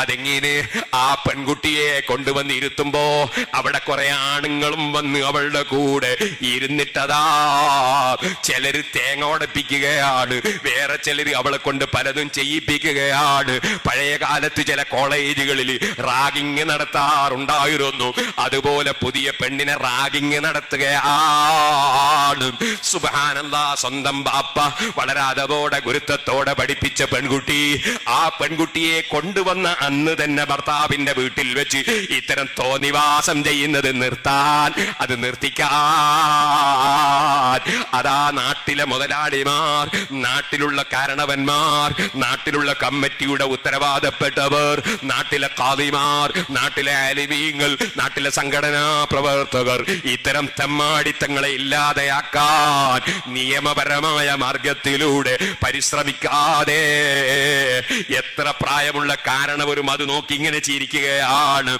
അതെങ്ങനെ ആ പെൺകുട്ടിയെ കൊണ്ടുവന്നിരുത്തുമ്പോ അവിടെ കുറെ ആണുങ്ങളും വന്ന് അവളുടെ കൂടെ ഇരുന്നിട്ടതാ ചിലര് തേങ്ങ ഉടപ്പിക്കുകയാണ്, വേറെ ചിലര് അവളെ കൊണ്ട് പലതും ചെയ്യിപ്പിക്കുകയാണ്. പഴയ കാലത്ത് ചില കോളേജുകളിൽ റാഗിങ് നടത്താറുണ്ടായിരുന്നു. അതുപോലെ പുതിയ പെണ്ണിനെ റാഗിങ് നടത്തുകയാണ്. സുബ്ഹാനല്ലാഹ്, സ്വന്തം ബാപ്പ വളരെ അതവോടെ ഗുരുത്വത്തോടെ പഠിപ്പിച്ച പെൺകുട്ടി, ആ പെൺകുട്ടിയെ കൊണ്ടുവന്ന അന്ന് തന്നെ ഭർത്താവിന്റെ വീട്ടിൽ വെച്ച് ഇത്തരം തോന്നിവാസം ചെയ്യുന്നത് നിർത്താൻ, അത് നിർത്തിക്കാൻ അതാ നാട്ടിലെ മുതലാളിമാർ, നാട്ടിലുള്ള കാരണവന്മാർ, നാട്ടിലുള്ള കമ്മിറ്റിയുടെ ഉത്തരവാദപ്പെട്ടവർ, നാട്ടിലെ ഖാദിമാർ, നാട്ടിലെ ആലിമീങ്ങൾ, നാട്ടിലെ സംഘടനാ പ്രവർത്തകർ ഇത്തരം തെമ്മാടിത്തങ്ങളെ ഇല്ലാതെയാക്കാൻ നിയമപരമായ മാർഗത്തിലൂടെ പരിശ്രമിക്കാതെ എത്ര പ്രായമുള്ള കാരണവരും അത് നോക്കി ഇങ്ങനെ ചിരിക്കുകയാണ്.